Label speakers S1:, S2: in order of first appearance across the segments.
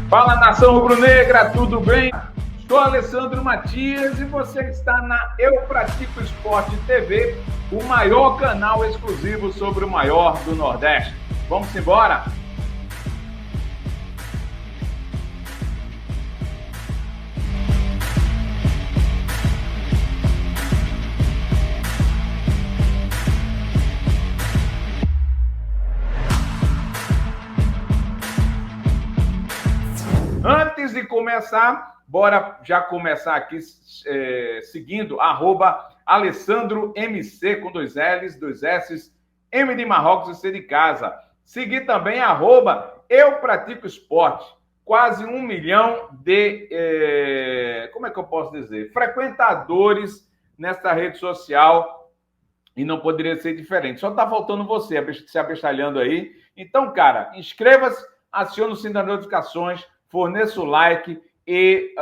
S1: Fala, nação rubro-negra, tudo bem? Sou Alessandro Matias e você está na Eu Pratico Esporte TV, o maior canal exclusivo sobre o maior do Nordeste. Vamos embora? Antes de começar, bora já começar aqui seguindo @AlessandroMC com 2 L's, 2 S's, M de Marrocos e C de casa. Seguir também Eu Pratico Esporte. Quase 1 milhão de, como é que eu posso dizer? Frequentadores nesta rede social e não poderia ser diferente. Só tá faltando você se abestalhando aí. Então, cara, inscreva-se, acione o sininho das notificações, forneça o like e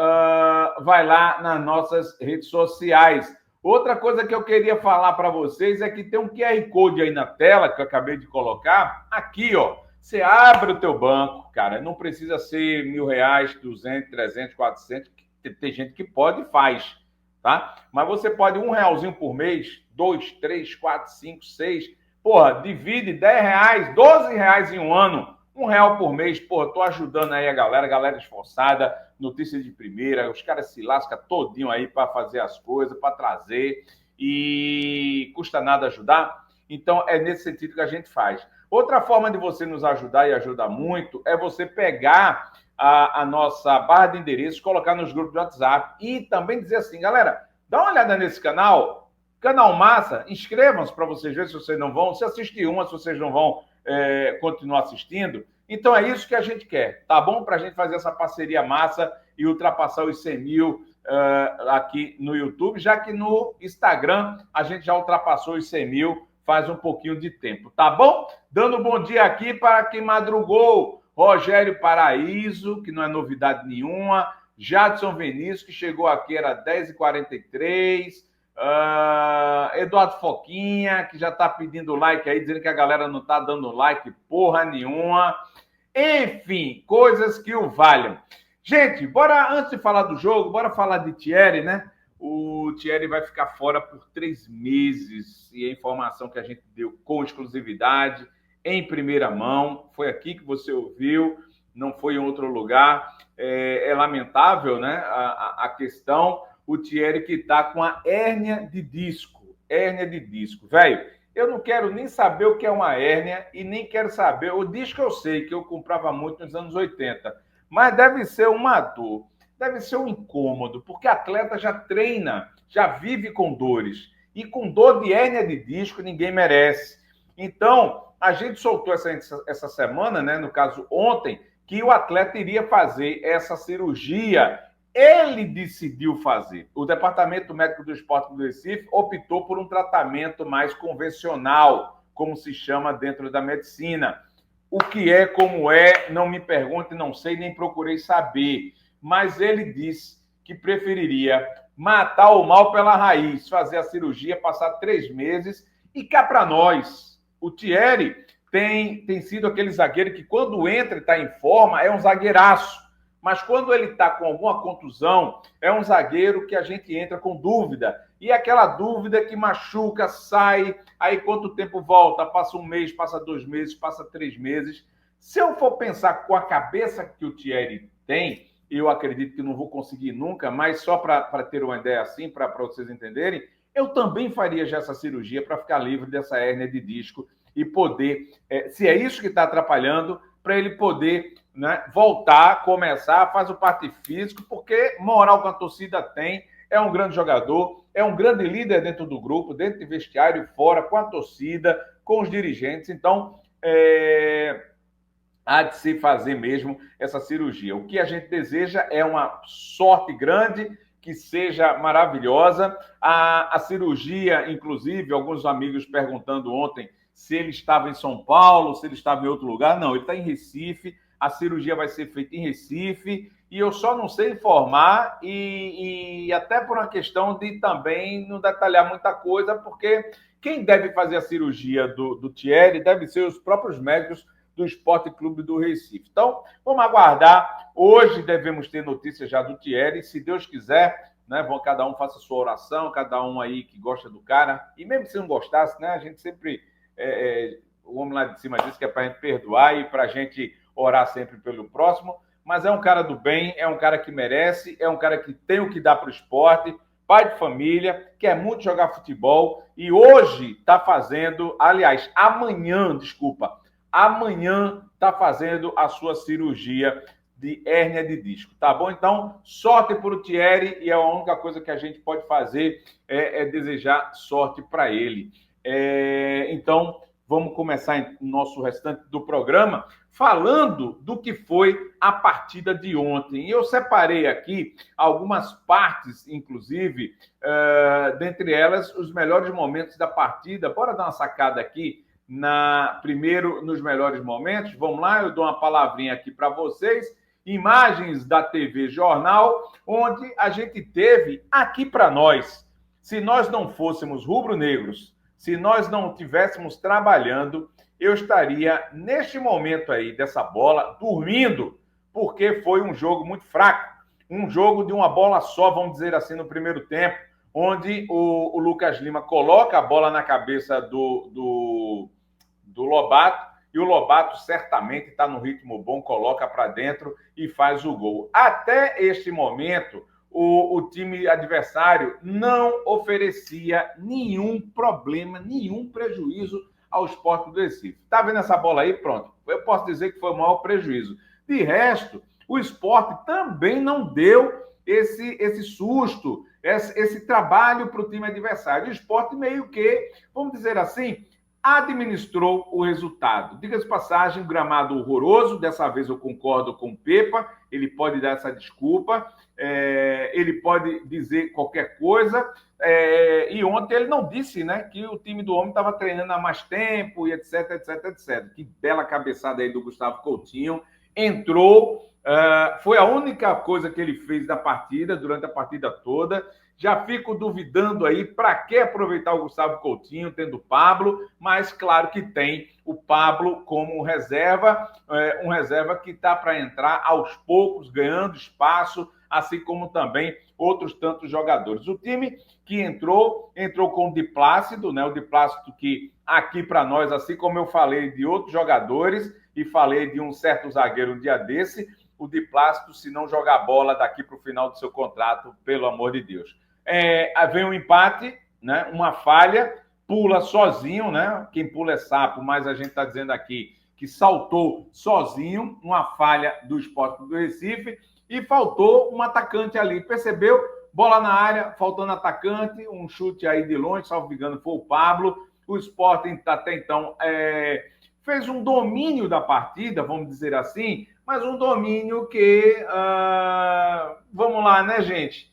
S1: vai lá nas nossas redes sociais. Outra coisa que eu queria falar para vocês é que tem um QR Code aí na tela que eu acabei de colocar. Aqui, ó. Você abre o teu banco, cara. Não precisa ser R$1.000, 200, 300, 400. Tem gente que pode e faz, tá? Mas você pode R$1 por mês, 2, 3, 4, 5, 6. Porra, divide R$10, R$12 em um ano. R$1 por mês, pô, tô ajudando aí a galera esforçada, notícia de primeira, os caras se lascam todinho aí para fazer as coisas, para trazer, e custa nada ajudar. Então, é nesse sentido que a gente faz. Outra forma de você nos ajudar, e ajuda muito, é você pegar a nossa barra de endereço, colocar nos grupos de WhatsApp e também dizer assim, galera, dá uma olhada nesse canal massa, inscrevam-se para vocês verem se vocês não vão, se assistir uma, se vocês não vão continuar assistindo. Então é isso que a gente quer, tá bom? Para a gente fazer essa parceria massa e ultrapassar os 100 mil aqui no YouTube, já que no Instagram a gente já ultrapassou os 100 mil faz um pouquinho de tempo, tá bom? Dando um bom dia aqui para quem madrugou, Rogério Paraíso, que não é novidade nenhuma, Jadson Vinícius, que chegou aqui, era 10h43, Eduardo Foquinha, que já está pedindo like aí, dizendo que a galera não está dando like porra nenhuma. Enfim, coisas que o valham. Gente, bora, antes de falar do jogo, bora falar de Thierry, né? O Thierry vai ficar fora por 3 meses e a informação que a gente deu com exclusividade, em primeira mão, foi aqui que você ouviu, não foi em outro lugar. É lamentável, né, a questão. O Thierry que está com a hérnia de disco. Velho, eu não quero nem saber o que é uma hérnia e nem quero saber. O disco eu sei, que eu comprava muito nos anos 80. Mas deve ser uma dor, deve ser um incômodo, porque atleta já treina, já vive com dores. E com dor de hérnia de disco ninguém merece. Então, a gente soltou essa semana, né, no caso ontem, que o atleta iria fazer essa cirurgia. Ele decidiu fazer. O Departamento Médico do Esporte do Recife optou por um tratamento mais convencional, como se chama dentro da medicina. O que é, como é, não me pergunte, não sei, nem procurei saber. Mas ele disse que preferiria matar o mal pela raiz, fazer a cirurgia, passar 3 meses e cá para nós. O Thierry tem sido aquele zagueiro que quando entra e está em forma, é um zagueiraço. Mas quando ele está com alguma contusão, é um zagueiro que a gente entra com dúvida. E aquela dúvida que machuca, sai, aí quanto tempo volta? Passa 1 mês, passa 2 meses, passa 3 meses. Se eu for pensar com a cabeça que o Thierry tem, eu acredito que não vou conseguir nunca, mas só para ter uma ideia assim, para vocês entenderem, eu também faria já essa cirurgia para ficar livre dessa hérnia de disco e poder, se é isso que está atrapalhando, para ele poder, né, voltar, começar, faz o parte físico, porque moral que a torcida tem, é um grande jogador, é um grande líder dentro do grupo, dentro do vestiário e fora, com a torcida, com os dirigentes. Então, há de se fazer mesmo essa cirurgia. O que a gente deseja é uma sorte grande, que seja maravilhosa. A cirurgia, inclusive, alguns amigos perguntando ontem se ele estava em São Paulo, se ele estava em outro lugar. Não, ele está em Recife, a cirurgia vai ser feita em Recife, e eu só não sei informar, e até por uma questão de também não detalhar muita coisa, porque quem deve fazer a cirurgia do Thierry deve ser os próprios médicos do Sport Clube do Recife. Então, vamos aguardar. Hoje devemos ter notícias já do Thierry, se Deus quiser, né? Cada um faça sua oração, cada um aí que gosta do cara, e mesmo se não gostasse, né? A gente sempre, o homem lá de cima disse que é para a gente perdoar e para a gente orar sempre pelo próximo, mas é um cara do bem, é um cara que merece, é um cara que tem o que dar para o esporte, pai de família, quer muito jogar futebol e hoje está fazendo, aliás, amanhã está fazendo a sua cirurgia de hérnia de disco, tá bom? Então, sorte para o Thierry e a única coisa que a gente pode fazer é desejar sorte para ele. Então, vamos começar o nosso restante do programa falando do que foi a partida de ontem. E eu separei aqui algumas partes, inclusive, dentre elas, os melhores momentos da partida. Bora dar uma sacada aqui primeiro nos melhores momentos. Vamos lá, eu dou uma palavrinha aqui para vocês. Imagens da TV Jornal, onde a gente teve aqui para nós. Se nós não fôssemos rubro-negros, se nós não estivéssemos trabalhando, eu estaria, neste momento aí, dessa bola, dormindo, porque foi um jogo muito fraco. Um jogo de uma bola só, vamos dizer assim, no primeiro tempo, onde o Lucas Lima coloca a bola na cabeça do Lobato, e o Lobato certamente está no ritmo bom, coloca para dentro e faz o gol. Até este momento, o time adversário não oferecia nenhum problema, nenhum prejuízo ao Sport do Recife. Tá vendo essa bola aí? Pronto. Eu posso dizer que foi o maior prejuízo. De resto, o Sport também não deu esse susto, esse trabalho para o time adversário. O Sport meio que, vamos dizer assim, administrou o resultado. Diga-se de passagem, um gramado horroroso, dessa vez eu concordo com o Pepa, ele pode dar essa desculpa, ele pode dizer qualquer coisa, e ontem ele não disse, né, que o time do homem estava treinando há mais tempo, e etc, etc, etc. Que bela cabeçada aí do Gustavo Coutinho, entrou, foi a única coisa que ele fez da partida, durante a partida toda. Já fico duvidando aí para que aproveitar o Gustavo Coutinho, tendo o Pablo, mas claro que tem o Pablo como reserva, um reserva que está para entrar aos poucos, ganhando espaço, assim como também outros tantos jogadores. O time que entrou com o Di Plácido, né? O Di Plácido que aqui para nós, assim como eu falei de outros jogadores e falei de um certo zagueiro um dia desse, o Di Plácido, se não jogar bola daqui para o final do seu contrato, pelo amor de Deus. Vem um empate, né? Uma falha, pula sozinho, né? Quem pula é sapo, mas a gente está dizendo aqui que saltou sozinho, uma falha do Sport do Recife, e faltou um atacante ali. Percebeu? Bola na área, faltando atacante, um chute aí de longe, salvo engano, foi o Pablo. O Sport até então fez um domínio da partida, vamos dizer assim, mas um domínio que, vamos lá, né, gente?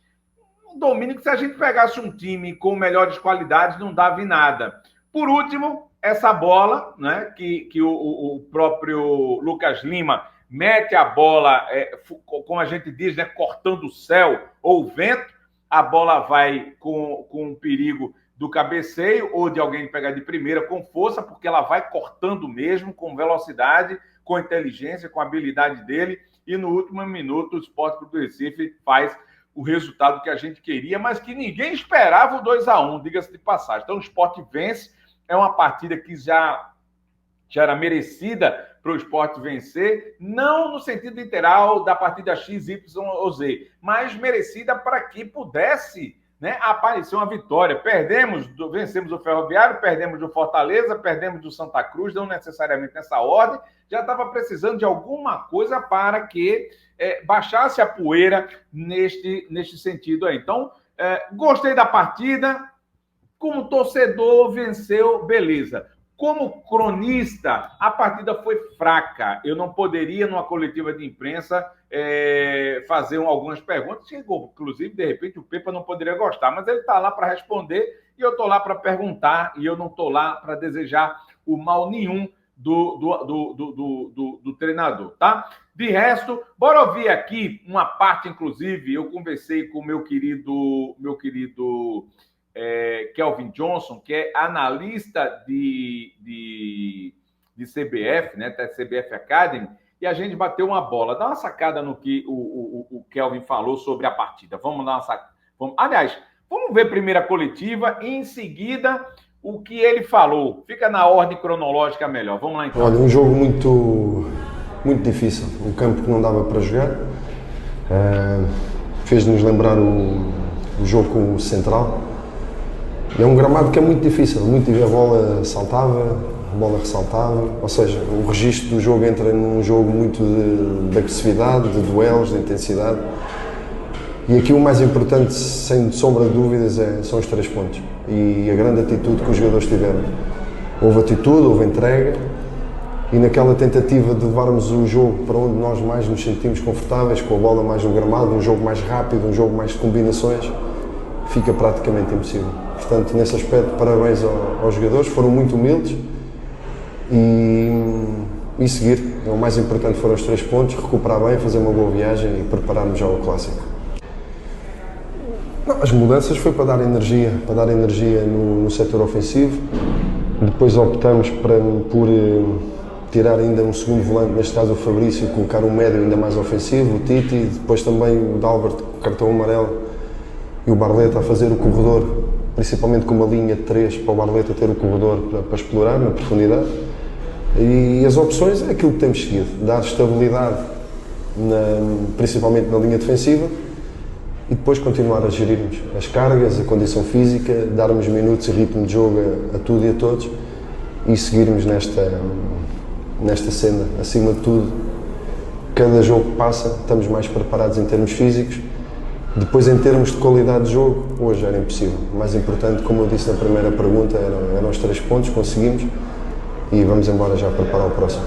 S1: Um domínio que, se a gente pegasse um time com melhores qualidades, não dava em nada. Por último, essa bola, né, que o próprio Lucas Lima mete a bola, como a gente diz, né, cortando o céu ou o vento, a bola vai com o perigo do cabeceio ou de alguém pegar de primeira com força, porque ela vai cortando mesmo, com velocidade, com inteligência, com habilidade dele, e no último minuto o Sport do Recife faz o resultado que a gente queria, mas que ninguém esperava o 2-1, diga-se de passagem. Então o Sport vence, é uma partida que já era merecida para o Sport vencer, não no sentido literal da partida X, Y ou Z, mas merecida para que pudesse, né, aparecer uma vitória. Vencemos o Ferroviário, perdemos do Fortaleza, perdemos do Santa Cruz, não necessariamente nessa ordem, já estava precisando de alguma coisa para que baixasse a poeira neste sentido aí. Então, gostei da partida, como torcedor, venceu, beleza. Como cronista, a partida foi fraca. Eu não poderia, numa coletiva de imprensa, fazer algumas perguntas. Chegou, inclusive, de repente, o Pepa não poderia gostar, mas ele está lá para responder e eu estou lá para perguntar e eu não estou lá para desejar o mal nenhum do treinador, tá? De resto, bora ouvir aqui uma parte, inclusive, eu conversei com o meu querido Kelvin Johnson, que é analista de de CBF, né? Até CBF Academy, e a gente bateu uma bola. Dá uma sacada no que o Kelvin falou sobre a partida. Vamos dar uma sacada. Aliás, vamos ver primeiro a coletiva e em seguida o que ele falou. Fica na ordem cronológica melhor. Vamos lá então.
S2: Olha, um jogo muito difícil. Um campo que não dava para jogar. Fez-nos lembrar o jogo com o Central. É um gramado que é muito difícil. A bola saltava, a bola ressaltava. Ou seja, o registro do jogo entra num jogo muito de agressividade, de duelos, de intensidade. E aqui o mais importante, sem sombra de dúvidas, são os 3 pontos. E a grande atitude que os jogadores tiveram. Houve atitude, houve entrega, e naquela tentativa de levarmos o jogo para onde nós mais nos sentimos confortáveis, com a bola mais no gramado, um jogo mais rápido, um jogo mais de combinações, fica praticamente impossível. Portanto, nesse aspecto, parabéns aos jogadores, foram muito humildes e seguir. O mais importante foram os 3 pontos, recuperar bem, fazer uma boa viagem e prepararmos já o Clássico. Não, as mudanças foi para dar energia no setor ofensivo. Depois optamos por tirar ainda um segundo volante, neste caso o Fabrício, e colocar um médio ainda mais ofensivo, o Titi, depois também o Dalbert com o cartão amarelo e o Barleta a fazer o corredor, principalmente com uma linha de 3 para o Barleta ter o corredor para explorar na profundidade. E as opções é aquilo que temos seguido, dar estabilidade, principalmente na linha defensiva, e depois continuar a gerirmos as cargas, a condição física, darmos minutos e ritmo de jogo a tudo e a todos e seguirmos nesta senda. Acima de tudo, cada jogo que passa, estamos mais preparados em termos físicos. Depois, em termos de qualidade de jogo, hoje era impossível. O mais importante, como eu disse na primeira pergunta, eram os 3 pontos, conseguimos e vamos embora já preparar o próximo.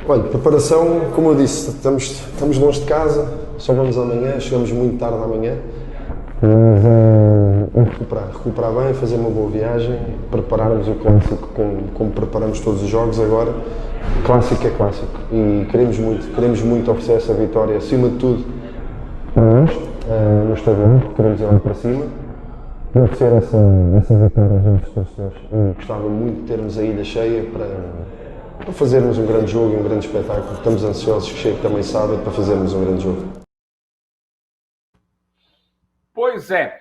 S2: Olha, preparação, como eu disse, estamos longe de casa, só vamos amanhã, chegamos muito tarde amanhã. Vamos recuperar bem, fazer uma boa viagem, prepararmos o Clássico como preparamos todos os jogos agora. Clássico é Clássico e queremos muito oferecer essa vitória, acima de tudo, para nós, no Estado, porque queremos ir lá para cima e oferecer essa vitória aos nossos torcedores. Gostava muito de termos a ilha cheia para fazermos um grande jogo e um grande espetáculo. Estamos ansiosos que chegue também sábado para fazermos um grande jogo.
S1: Pois é,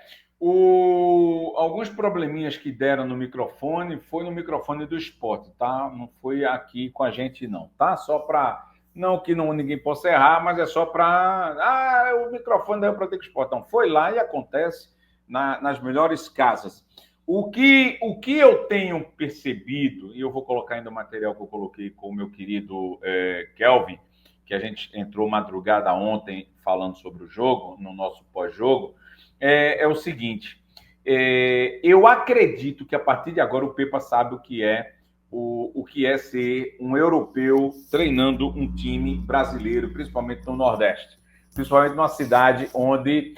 S1: alguns probleminhas que deram no microfone, foi no microfone do Sport, tá? Não foi aqui com a gente não, tá? Só para, não que ninguém possa errar, mas é só para, o microfone da Protec Sport. Não, foi lá e acontece nas melhores casas. O que eu tenho percebido, e eu vou colocar ainda o material que eu coloquei com o meu querido Kelvin, que a gente entrou madrugada ontem falando sobre o jogo, no nosso pós-jogo, é o seguinte, eu acredito que a partir de agora o Pepa sabe o que é ser um europeu treinando um time brasileiro, principalmente no Nordeste, principalmente numa cidade onde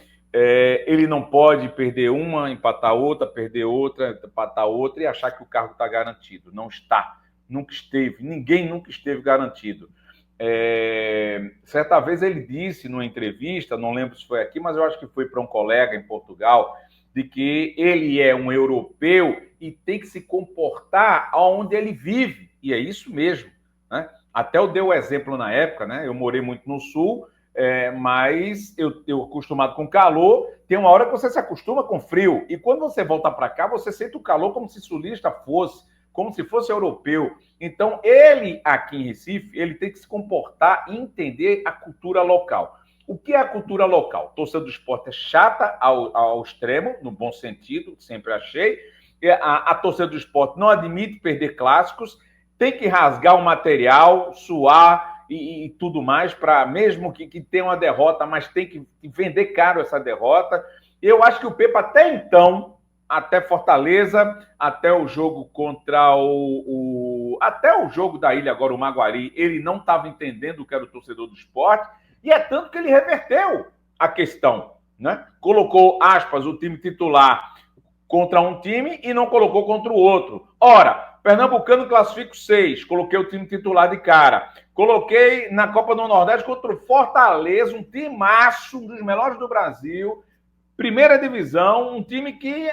S1: ele não pode perder uma, empatar outra, perder outra, empatar outra e achar que o cargo está garantido. Não está, nunca esteve, ninguém nunca esteve garantido. Certa vez ele disse numa entrevista, não lembro se foi aqui, mas eu acho que foi para um colega em Portugal, de que ele é um europeu e tem que se comportar onde ele vive, e é isso mesmo, né? Até eu dei o exemplo na época, né? Eu morei muito no Sul, mas eu acostumado com calor, tem uma hora que você se acostuma com frio, e quando você volta para cá, você sente o calor como se sulista fosse, como se fosse europeu. Então, ele aqui em Recife, ele tem que se comportar e entender a cultura local. O que é a cultura local? A torcida do Sport é chata ao extremo, no bom sentido, sempre achei. A torcida do Sport não admite perder clássicos, tem que rasgar o material, suar e tudo mais, para mesmo que tenha uma derrota, mas tem que vender caro essa derrota. Eu acho que o Pepa até então, até Fortaleza, até o jogo contra até o jogo da Ilha agora, o Maguari, ele não estava entendendo o que era o torcedor do Sport, e é tanto que ele reverteu a questão, né? Colocou, aspas, o time titular contra um time e não colocou contra o outro. Ora, Pernambucano classifico 6, coloquei o time titular de cara. Coloquei na Copa do Nordeste contra o Fortaleza, um timaço, um dos melhores do Brasil, primeira divisão, um time que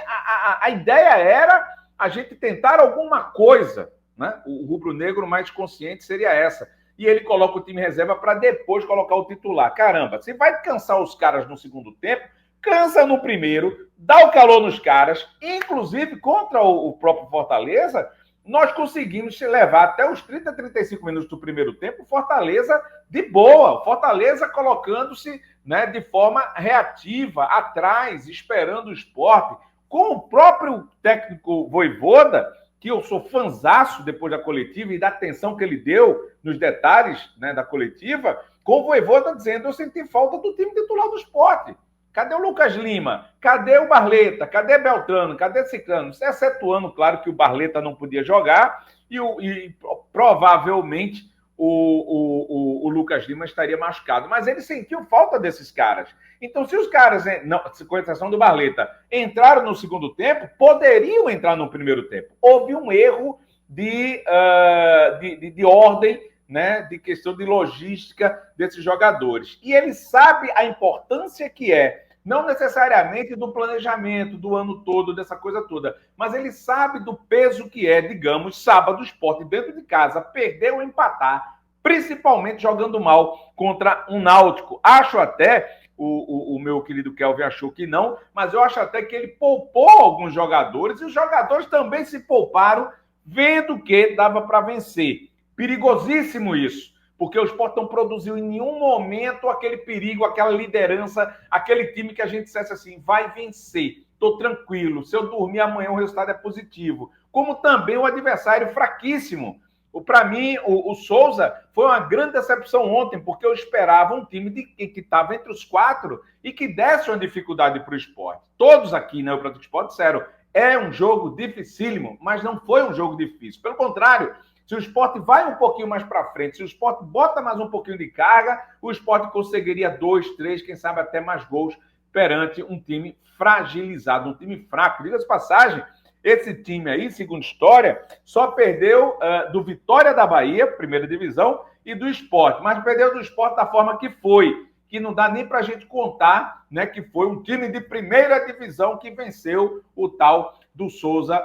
S1: a ideia era a gente tentar alguma coisa, né? O rubro-negro mais consciente seria essa. E ele coloca o time reserva para depois colocar o titular. Caramba, você vai cansar os caras no segundo tempo, cansa no primeiro, dá o calor nos caras, inclusive contra o próprio Fortaleza, nós conseguimos levar até os 30, 35 minutos do primeiro tempo, Fortaleza de boa, Fortaleza colocando-se, né, de forma reativa, atrás, esperando o Sport, com o próprio técnico Vojvoda, que eu sou fanzaço depois da coletiva e da atenção que ele deu nos detalhes, né, da coletiva, com o Vojvoda dizendo: eu senti falta do time titular do Sport. Cadê o Lucas Lima? Cadê o Barleta? Cadê Beltrano? Cadê Ciclano? Excetuando, claro, que o Barleta não podia jogar e provavelmente o Lucas Lima estaria machucado. Mas ele sentiu falta desses caras. Então, se os caras, não, com exceção do Barleta, entraram no segundo tempo, poderiam entrar no primeiro tempo. Houve um erro de ordem, né, de questão de logística desses jogadores. E ele sabe a importância que é, não necessariamente do planejamento do ano todo, dessa coisa toda, mas ele sabe do peso que é, digamos, sábado, o Sport dentro de casa, perder ou empatar, principalmente jogando mal contra um Náutico. Acho até, o meu querido Kelvin achou que não, mas eu acho até que ele poupou alguns jogadores, e os jogadores também se pouparam, vendo que dava para vencer. Perigosíssimo isso, porque o Sport não produziu em nenhum momento aquele perigo, aquela liderança, aquele time que a gente dissesse assim, vai vencer, estou tranquilo, se eu dormir amanhã o resultado é positivo. Como também o adversário fraquíssimo. Para mim, o Souza foi uma grande decepção ontem, porque eu esperava um time que estava entre os 4 e que desse uma dificuldade para o Sport. Todos aqui, né, o Prato Sport disseram, é um jogo dificílimo, mas não foi um jogo difícil. Pelo contrário, se o Sport vai um pouquinho mais para frente, se o Sport bota mais um pouquinho de carga, o Sport conseguiria 2, 3, quem sabe até mais gols perante um time fragilizado, um time fraco. Diga-se de passagem, esse time aí, segundo história, só perdeu do Vitória da Bahia, primeira divisão, e do Sport, mas perdeu do Sport da forma que foi, que não dá nem para a gente contar, né, que foi um time de primeira divisão que venceu o tal do Souza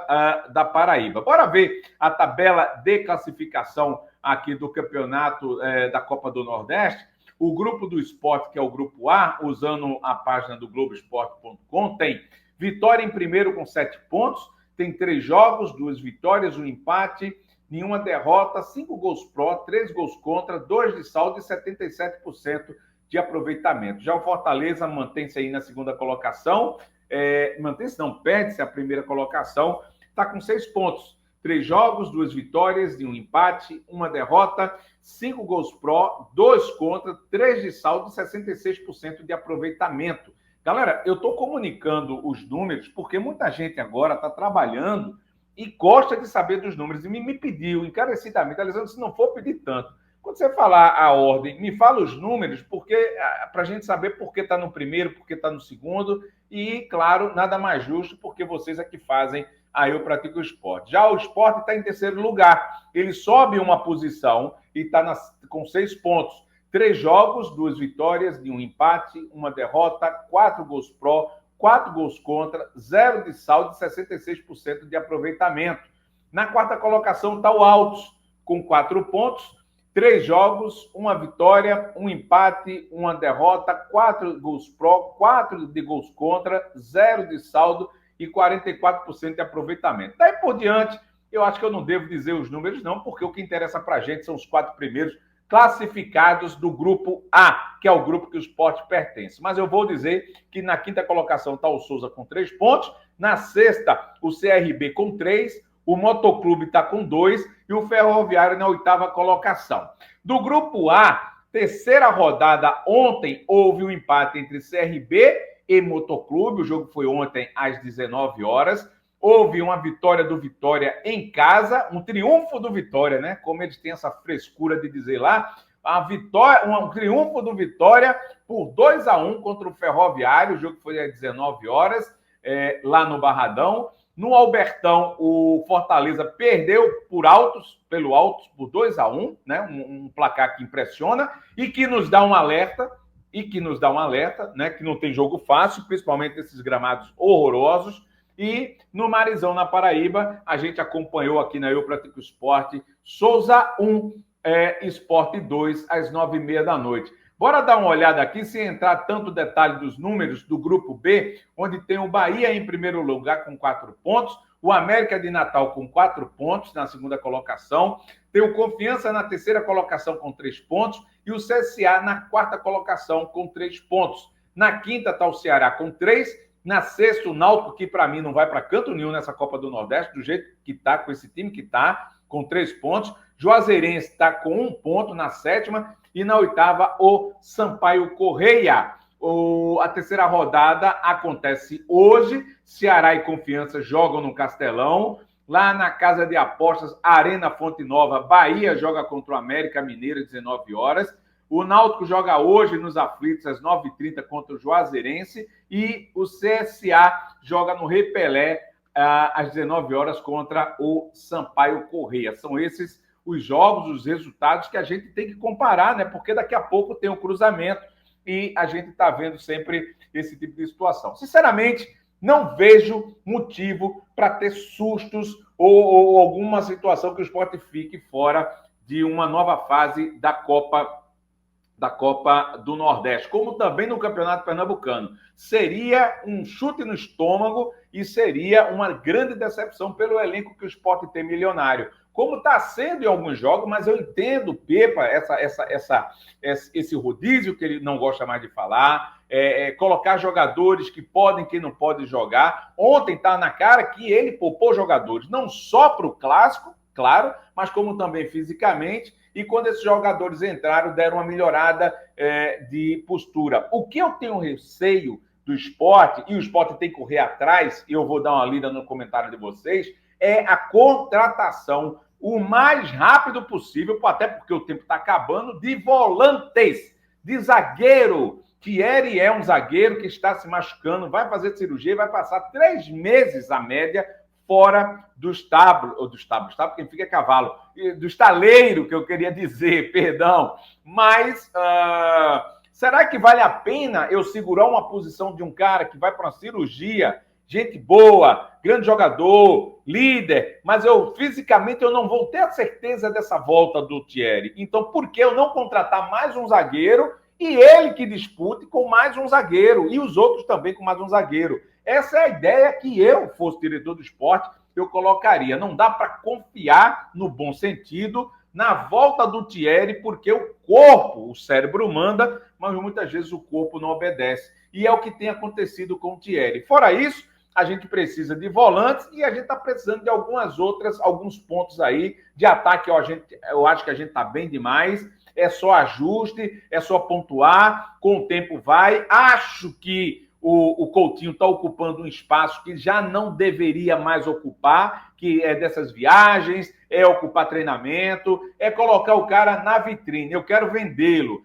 S1: da Paraíba. Bora ver a tabela de classificação aqui do campeonato da Copa do Nordeste. O grupo do Sport, que é o grupo A, usando a página do Globoesporte.com, tem Vitória em primeiro com 7 pontos, tem 3 jogos, 2 vitórias, 1 empate, nenhuma derrota, 5 gols pró, 3 gols contra, 2 de saldo e 77% de aproveitamento. Já o Fortaleza mantém-se aí na segunda colocação, mantém-se não, perde-se a primeira colocação, está com 6 pontos, 3 jogos, 2 vitórias, 1 empate, 1 derrota, 5 gols pró, 2 contra, 3 de saldo e 66% de aproveitamento. Galera, eu estou comunicando os números porque muita gente agora está trabalhando e gosta de saber dos números e me pediu encarecidamente, Alessandro, se não for pedir tanto, quando você falar a ordem, me fala os números, porque para a gente saber por que está no primeiro, por que está no segundo, e, claro, nada mais justo, porque vocês é que fazem aí Eu Pratico Esporte. Já o Sport está em terceiro lugar, ele sobe uma posição e está com 6 pontos. 3 jogos, 2 vitórias, 1 empate, 1 derrota, 4 gols pró, 4 gols contra, 0 de saldo e 66% de aproveitamento. Na quarta colocação está o Altos, com 4 pontos, 3 jogos, 1 vitória, 1 empate, 1 derrota, 4 gols pró, 4 de gols contra, 0 de saldo e 44% de aproveitamento. Daí por diante, eu acho que eu não devo dizer os números não, porque o que interessa para a gente são os 4 primeiros classificados do grupo A, que é o grupo que o Sport pertence. Mas eu vou dizer que na quinta colocação está o Souza com 3 pontos, na sexta o CRB com 3, o Motoclube está com 2 e o Ferroviário na 8ª colocação. Do grupo A, terceira rodada, ontem houve um empate entre CRB e Motoclube, o jogo foi ontem às 19 horas. Houve uma vitória do Vitória em casa, um triunfo do Vitória, né? Como eles têm essa frescura de dizer lá, um triunfo do Vitória por 2-1 contra o Ferroviário, o jogo foi às 19 horas, lá no Barradão. No Albertão, o Fortaleza perdeu pelo Altos, por 2-1, né? Um placar que impressiona e que nos dá um alerta, né? Que não tem jogo fácil, principalmente esses gramados horrorosos. E no Marizão, na Paraíba, a gente acompanhou aqui na Eu Pratico Esporte, Souza 1, Sport 2, às 9h30 da noite. Bora dar uma olhada aqui, sem entrar tanto detalhe dos números do Grupo B, onde tem o Bahia em primeiro lugar com 4 pontos, o América de Natal com 4 pontos na segunda colocação, tem o Confiança na terceira colocação com 3 pontos e o CSA na quarta colocação com 3 pontos. Na quinta está o Ceará com 3, na sexta o Náutico, que para mim não vai para canto nenhum nessa Copa do Nordeste, do jeito que está, com esse time que está, com 3 pontos. Juazeirense está com 1 ponto na sétima e na oitava o Sampaio Correia. A terceira rodada acontece hoje. Ceará e Confiança jogam no Castelão. Lá na Casa de Apostas, Arena Fonte Nova, Bahia joga contra o América Mineiro às 19 horas. O Náutico joga hoje nos Aflitos às 9h30 contra o Juazeirense. E o CSA joga no Rei Pelé às 19 horas contra o Sampaio Correia. São esses os jogos, os resultados que a gente tem que comparar, né? Porque daqui a pouco tem um cruzamento e a gente está vendo sempre esse tipo de situação. Sinceramente, não vejo motivo para ter sustos ou alguma situação que o Sport fique fora de uma nova fase da Copa do Nordeste, como também no Campeonato Pernambucano. Seria um chute no estômago e seria uma grande decepção pelo elenco que o Sport tem milionário. Como está sendo em alguns jogos, mas eu entendo, Pepa, esse rodízio que ele não gosta mais de falar, colocar jogadores que podem, que não podem jogar. Ontem está na cara que ele poupou jogadores, não só para o Clássico, claro, mas como também fisicamente, e quando esses jogadores entraram, deram uma melhorada de postura. O que eu tenho receio do Sport, e o Sport tem que correr atrás, e eu vou dar uma lida no comentário de vocês, é a contratação o mais rápido possível, até porque o tempo está acabando, de volantes, de zagueiro. Thierry é um zagueiro que está se machucando, vai fazer cirurgia e vai passar 3 meses, a média, fora do estábulo, ou do estábulo, quem fica é cavalo, do estaleiro, que eu queria dizer, perdão. Mas será que vale a pena eu segurar uma posição de um cara que vai para uma cirurgia, gente boa, grande jogador, líder, mas fisicamente eu não vou ter a certeza dessa volta do Thierry. Então, por que eu não contratar mais um zagueiro e ele que dispute com mais um zagueiro e os outros também com mais um zagueiro? Essa é a ideia que eu, fosse diretor do Sport, eu colocaria. Não dá para confiar, no bom sentido, na volta do Thierry, porque o corpo, o cérebro manda, mas muitas vezes o corpo não obedece. E é o que tem acontecido com o Thierry. Fora isso, a gente precisa de volantes e a gente está precisando de alguns pontos aí de ataque. Eu acho que a gente está bem demais. É só ajuste, é só pontuar, com o tempo vai. Acho que o Coutinho está ocupando um espaço que já não deveria mais ocupar, que é dessas viagens, é ocupar treinamento, é colocar o cara na vitrine. Eu quero vendê-lo.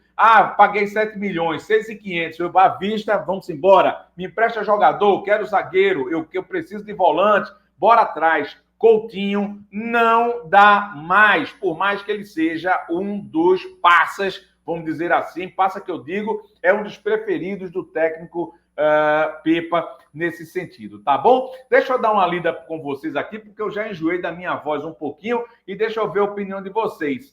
S1: Paguei 7 milhões, 6.500, eu à vista, vamos embora. Me empresta jogador, quero zagueiro, eu preciso de volante, bora atrás. Coutinho não dá mais, por mais que ele seja um dos passas, vamos dizer assim, passa que eu digo, é um dos preferidos do técnico Pepa nesse sentido, tá bom? Deixa eu dar uma lida com vocês aqui, porque eu já enjoei da minha voz um pouquinho e deixa eu ver a opinião de vocês.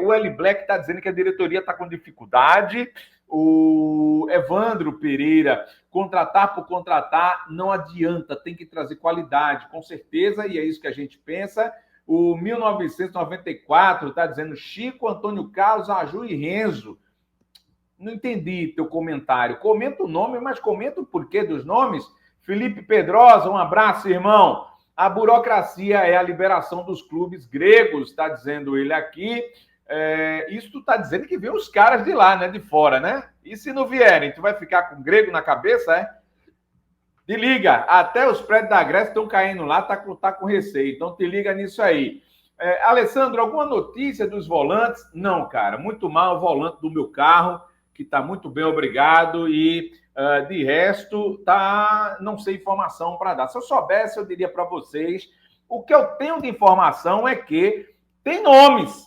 S1: O L Black está dizendo que a diretoria está com dificuldade. O Evandro Pereira, contratar por contratar não adianta, tem que trazer qualidade, com certeza, e é isso que a gente pensa. O 1994 está dizendo Chico, Antônio Carlos, Aju e Renzo. Não entendi teu comentário. Comenta o nome, mas comenta o porquê dos nomes. Felipe Pedrosa, um abraço, irmão. A burocracia é a liberação dos clubes gregos, está dizendo ele aqui. Isso tu está dizendo que vem os caras de lá, né? De fora, né? E se não vierem, tu vai ficar com grego na cabeça, é? Te liga, até os prédios da Grécia estão caindo lá, tá com receio. Então te liga nisso aí. Alessandro, alguma notícia dos volantes? Não, cara, muito mal o volante do meu carro, que está muito bem, obrigado, e de resto, não sei informação para dar. Se eu soubesse, eu diria para vocês, o que eu tenho de informação é que tem nomes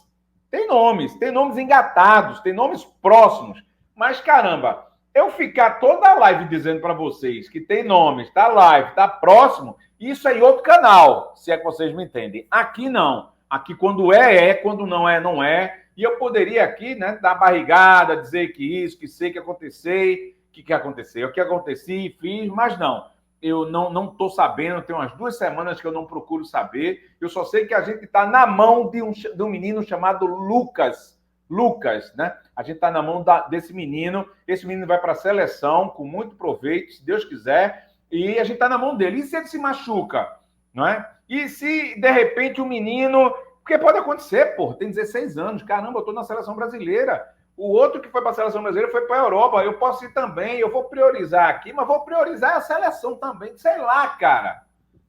S1: engatados, tem nomes próximos, mas caramba, Eu ficar toda a live dizendo para vocês que tem nomes, tá live, tá próximo, isso é em outro canal, se é que vocês me entendem. Aqui não. Aqui quando é, quando não é, não é. E eu poderia aqui, né, dar barrigada, dizer que isso, que sei que aconteceu, que aconteceu, o que aconteci, fiz, mas não. Eu não estou sabendo, tem umas 2 semanas que eu não procuro saber. Eu só sei que a gente está na mão de um menino chamado Lucas. Lucas, né? A gente está na mão desse menino. Esse menino vai para a seleção com muito proveito, se Deus quiser. E a gente está na mão dele. E se ele se machuca? Não é? E se, de repente, o menino... Porque pode acontecer, pô. Tem 16 anos. Caramba, eu estou na seleção brasileira. O outro que foi para a seleção brasileira foi para a Europa. Eu posso ir também. Eu vou priorizar aqui, mas vou priorizar a seleção também. Sei lá, cara.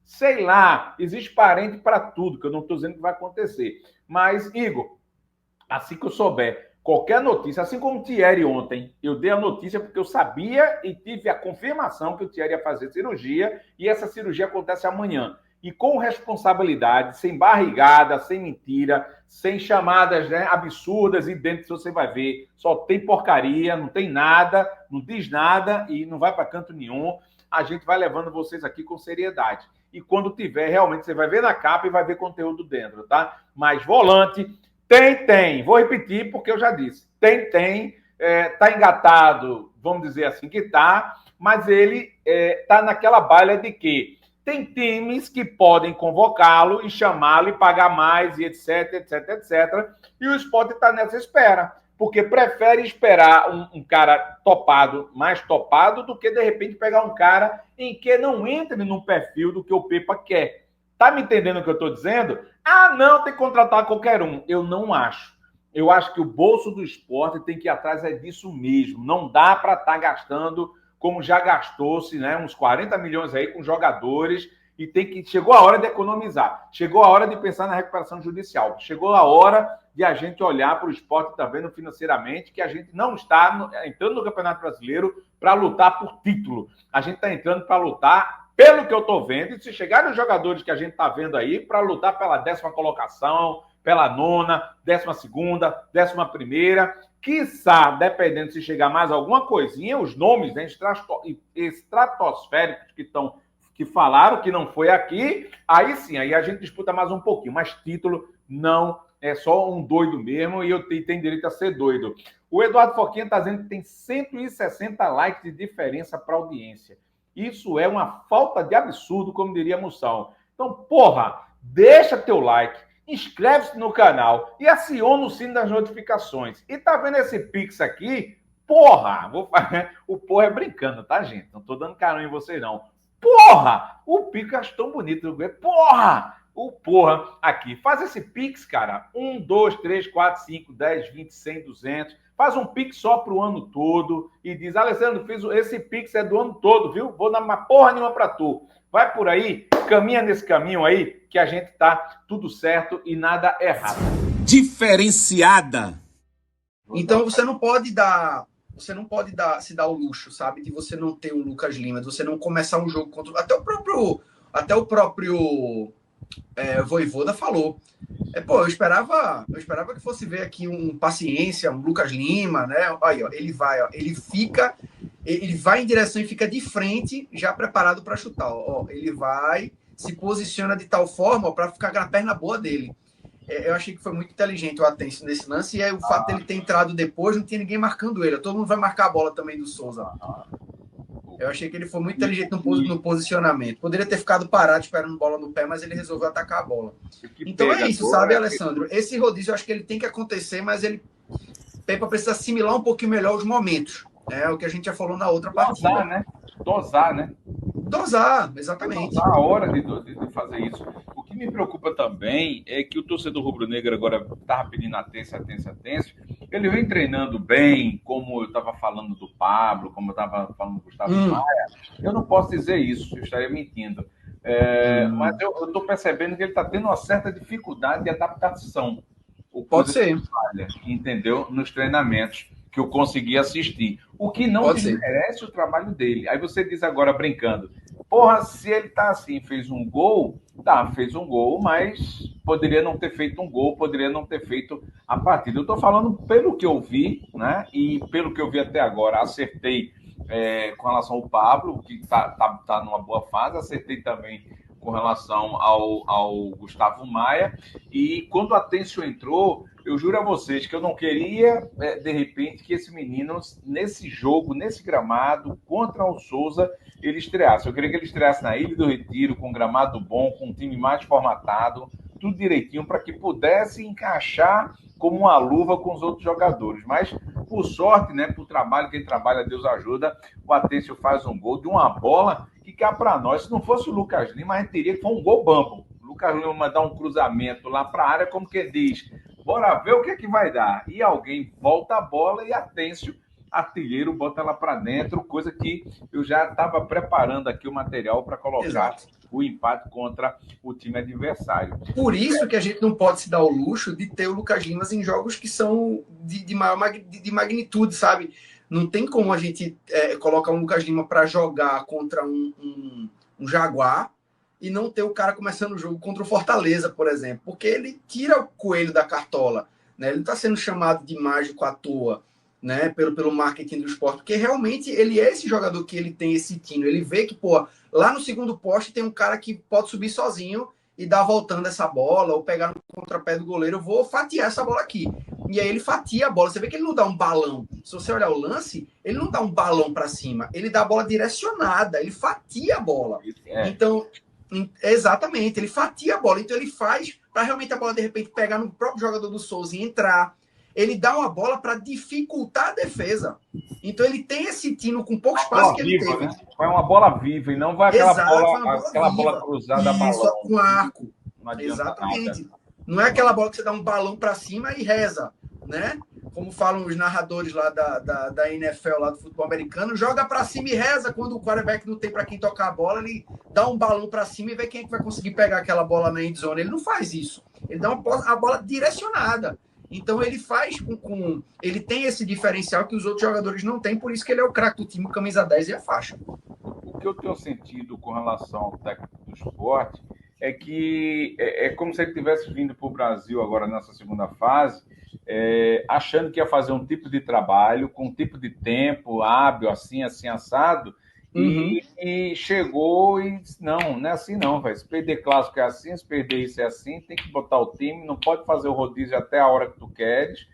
S1: Sei lá. Existe parente para tudo, que eu não estou dizendo que vai acontecer. Mas, Igor, assim que eu souber qualquer notícia, assim como o Thierry ontem, eu dei a notícia porque eu sabia e tive a confirmação que o Thierry ia fazer cirurgia e essa cirurgia acontece amanhã. E com responsabilidade, sem barrigada, sem mentira, sem chamadas, né, absurdas, e dentro você vai ver, só tem porcaria, não tem nada, não diz nada e não vai para canto nenhum. A gente vai levando vocês aqui com seriedade. E quando tiver, realmente, você vai ver na capa e vai ver conteúdo dentro, tá? Mas volante, tem. Vou repetir porque eu já disse. Tem. Tá engatado, vamos dizer assim que tá, mas ele tá naquela baila de que tem times que podem convocá-lo e chamá-lo e pagar mais e etc. E o Sport está nessa espera, porque prefere esperar um cara topado, mais topado, do que de repente pegar um cara em que não entre no perfil do que o Pepa quer. Tá me entendendo o que eu estou dizendo? Ah, não, tem que contratar qualquer um. Eu não acho. Eu acho que o bolso do Sport tem que ir atrás disso mesmo. Não dá para estar gastando como já gastou-se, né, uns 40 milhões aí com jogadores, e chegou a hora de economizar, chegou a hora de pensar na recuperação judicial, chegou a hora de a gente olhar para o esporte também financeiramente, que a gente não está entrando no Campeonato Brasileiro para lutar por título, a gente está entrando para lutar, pelo que eu estou vendo, e se chegarem os jogadores que a gente está vendo aí, para lutar pela 10ª colocação, pela 9ª, 12ª, 11ª, quiçá, dependendo se chegar mais alguma coisinha, os nomes, né, estratosféricos que falaram que não foi aqui, aí sim, aí a gente disputa mais um pouquinho, mas título não é só um doido mesmo e eu tenho direito a ser doido. O Eduardo Foquinha está dizendo que tem 160 likes de diferença para a audiência. Isso é uma falta de absurdo, como diria Moção. Então, porra, deixa teu like, inscreve-se no canal e aciona o sino das notificações. E tá vendo esse Pix aqui? Porra! O porra é brincando, tá, gente? Não tô dando carão em vocês, não. Porra! O Pix acho tão bonito. Porra! O porra aqui. Faz esse Pix, cara. 1, 2, 3, 4, 5, 10, 20, 100, 200. Faz um Pix só pro ano todo e diz, Alessandro, esse Pix é do ano todo, viu? Vou dar uma porra nenhuma pra tu. Vai por aí, caminha nesse caminho aí, que a gente tá tudo certo e nada errado.
S3: Diferenciada.
S4: Então você não pode se dar o luxo, sabe, de você não ter um Lucas Lima, de você não começar um jogo contra até o próprio Vojvoda falou. Eu esperava que fosse ver aqui um Paciência, um Lucas Lima, né? Aí, ó, ele vai em direção e fica de frente, já preparado para chutar. Ó, ele vai, se posiciona de tal forma para ficar na perna boa dele. Eu achei que foi muito inteligente o Atencio nesse lance, e aí o fato dele ter entrado depois, não tinha ninguém marcando ele. Todo mundo vai marcar a bola também do Souza. Eu achei que ele foi muito inteligente no posicionamento. Poderia ter ficado parado esperando bola no pé, mas ele resolveu atacar a bola. Então é isso, sabe, Alessandro? Esse rodízio eu acho que ele tem que acontecer, mas Pepa precisa assimilar um pouquinho melhor os momentos. É o que a gente já falou na outra partida.
S1: Dosar, né?
S4: Dosar, exatamente.
S1: Dosar a hora de fazer isso. O que me preocupa também é que o torcedor rubro-negro agora estava pedindo Atencio. Ele vem treinando bem, como eu estava falando do Pablo, como eu estava falando do Gustavo Maia. Eu não posso dizer isso, eu estaria mentindo. Mas eu estou percebendo que ele está tendo uma certa dificuldade de adaptação.
S4: Pode ser.
S1: Entendeu? Nos treinamentos que eu consegui assistir. O que não desmerece o trabalho dele. Aí você diz agora, brincando, porra, se ele tá assim, fez um gol, mas poderia não ter feito um gol, poderia não ter feito a partida. Eu estou falando pelo que eu vi, né? E pelo que eu vi até agora, acertei com relação ao Pablo, que tá numa boa fase, acertei também com relação ao Gustavo Maia. E quando o Atencio entrou, eu juro a vocês que eu não queria, de repente, que esse menino, nesse jogo, nesse gramado, contra o Souza, ele estreasse. Eu queria que ele estreasse na Ilha do Retiro, com um gramado bom, com um time mais formatado, tudo direitinho, para que pudesse encaixar como uma luva com os outros jogadores. Mas, por sorte, né, por trabalho, quem trabalha, Deus ajuda, o Atencio faz um gol de uma bola que cá para nós, se não fosse o Lucas Lima, a gente teria que foi um gol bambo. O Lucas Lima mandar um cruzamento lá para a área, como que diz, bora ver o que é que vai dar. E alguém volta a bola e Atencio, artilheiro, bota ela para dentro, coisa que eu já estava preparando aqui o material para colocar. Exato. O empate contra o time adversário.
S4: Por isso que a gente não pode se dar o luxo de ter o Lucas Lima em jogos que são de maior de magnitude, sabe? Não tem como a gente colocar um Lucas Lima para jogar contra um Jaguar e não ter o cara começando o jogo contra o Fortaleza, por exemplo, porque ele tira o coelho da cartola, né? Ele não está sendo chamado de mágico à toa, né? Pelo marketing do esporte, porque realmente ele é esse jogador que ele tem esse tino, ele vê que, pô, lá no segundo poste tem um cara que pode subir sozinho e dar voltando essa bola, ou pegar no contrapé do goleiro, eu vou fatiar essa bola aqui. E aí ele fatia a bola. Você vê que ele não dá um balão. Se você olhar o lance, ele não dá um balão para cima. Ele dá a bola direcionada. Ele fatia a bola. Então, exatamente. Ele fatia a bola. Então ele faz para realmente a bola, de repente, pegar no próprio jogador do Souza e entrar. Ele dá uma bola para dificultar a defesa. Então ele tem esse tino com pouco espaço que ele teve.
S1: Né? Vai uma bola viva e não vai aquela bola cruzada.
S4: Isso, com arco. Exatamente. Nada. Não é aquela bola que você dá um balão para cima e reza, né? Como falam os narradores lá da NFL, lá do futebol americano, joga para cima e reza. Quando o quarterback não tem para quem tocar a bola, ele dá um balão para cima e vê quem é que vai conseguir pegar aquela bola na endzone. Ele não faz isso. Ele dá a bola direcionada. Então ele faz ele tem esse diferencial que os outros jogadores não têm, por isso que ele é o craque do time, camisa 10 e a faixa.
S1: O que eu tenho sentido com relação ao técnico do esporte é que é como se ele tivesse vindo para o Brasil agora nessa segunda fase, achando que ia fazer um tipo de trabalho, com um tipo de tempo hábil, assim, assado, e chegou e disse, não é assim não, velho. Se perder clássico é assim, se perder isso é assim, tem que botar o time, não pode fazer o rodízio até a hora que tu queres.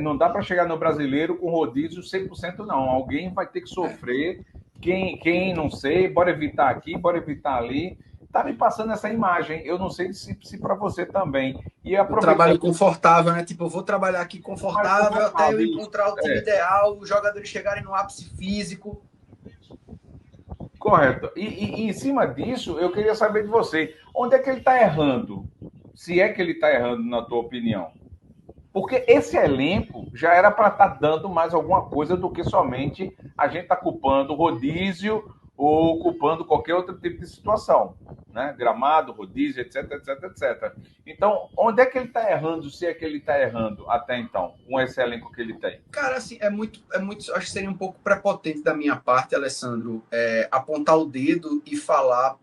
S1: Não dá para chegar no brasileiro com rodízio 100% não. Alguém vai ter que sofrer, quem não sei, bora evitar aqui, bora evitar ali. Tá me passando essa imagem, eu não sei se para você também. E
S4: o trabalho confortável, né? Tipo, eu vou trabalhar aqui confortável até eu encontrar o time ideal, os jogadores chegarem no ápice físico.
S1: Correto. E em cima disso, eu queria saber de você, onde é que ele está errando? Se é que ele está errando, na tua opinião. Porque esse elenco já era para estar dando mais alguma coisa do que somente a gente está culpando o rodízio ou ocupando qualquer outro tipo de situação, né? Gramado, rodízio, etc, etc, etc. Então, onde é que ele está errando, se é que ele está errando até então, com esse elenco que ele tem?
S4: Cara, assim, é muito, acho que seria um pouco prepotente da minha parte, Alessandro, apontar o dedo e falar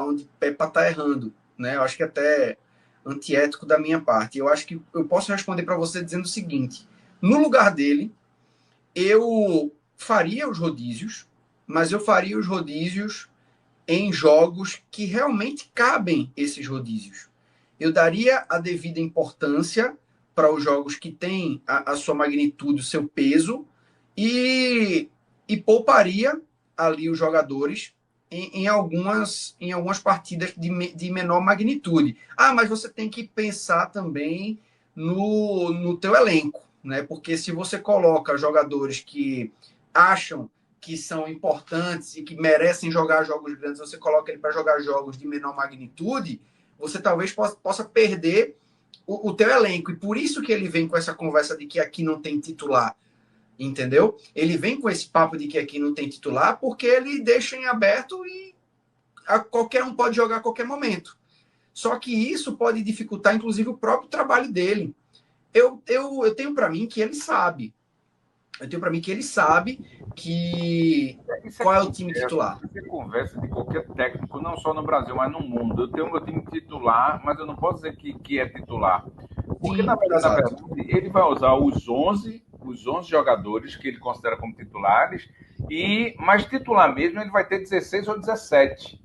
S4: onde Pepa está errando, né? Eu acho que é até antiético da minha parte. Eu acho que eu posso responder para você dizendo o seguinte: no lugar dele, eu faria os rodízios, mas eu faria os rodízios em jogos que realmente cabem esses rodízios. Eu daria a devida importância para os jogos que têm a sua magnitude, o seu peso, e pouparia ali os jogadores em algumas partidas de menor magnitude. Mas você tem que pensar também no teu elenco, né? Porque se você coloca jogadores que acham que são importantes e que merecem jogar jogos grandes, você coloca ele para jogar jogos de menor magnitude, você talvez possa perder o teu elenco. E por isso que ele vem com essa conversa de que aqui não tem titular, entendeu? Ele vem com esse papo de que aqui não tem titular porque ele deixa em aberto e qualquer um pode jogar a qualquer momento. Só que isso pode dificultar, inclusive, o próprio trabalho dele. Eu tenho para mim que ele sabe. Eu tenho para mim que ele sabe que qual é o time titular.
S1: Você conversa de qualquer técnico, não só no Brasil, mas no mundo. Eu tenho meu time titular, mas eu não posso dizer que é titular. Porque,
S4: Sim,
S1: na verdade, ele vai usar os 11 jogadores que ele considera como titulares, mas titular mesmo ele vai ter 16 ou 17.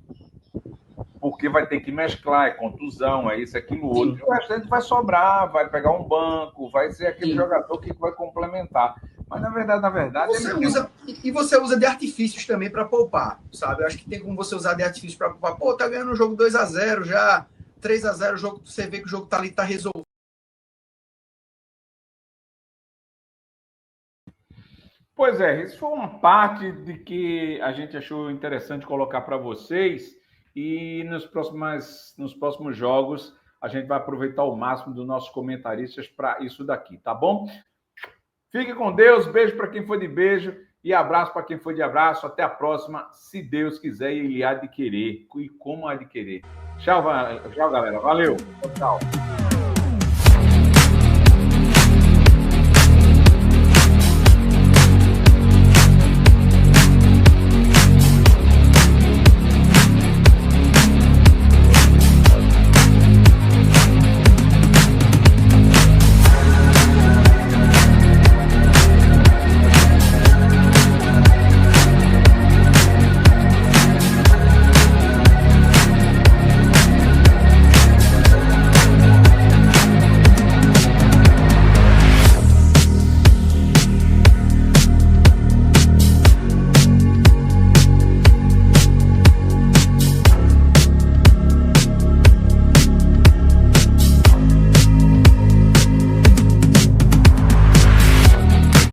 S1: Porque vai ter que mesclar, é contusão, é isso, aquilo, outro. E o restante vai sobrar, vai pegar um banco, vai ser aquele jogador que vai complementar. Mas, na verdade...
S4: Você usa de artifícios também para poupar, sabe? Eu acho que tem como você usar de artifícios para poupar. Pô, tá ganhando um jogo 2-0 já, 3-0, o jogo, você vê que o jogo tá ali, tá resolvido.
S1: Pois é, isso foi uma parte de que a gente achou interessante colocar para vocês, e nos próximos jogos a gente vai aproveitar o máximo dos nossos comentaristas para isso daqui, tá bom? Fique com Deus, beijo para quem foi de beijo e abraço para quem foi de abraço. Até a próxima, se Deus quiser e Ele há de querer. E como há de querer. Tchau, galera. Valeu. Tchau.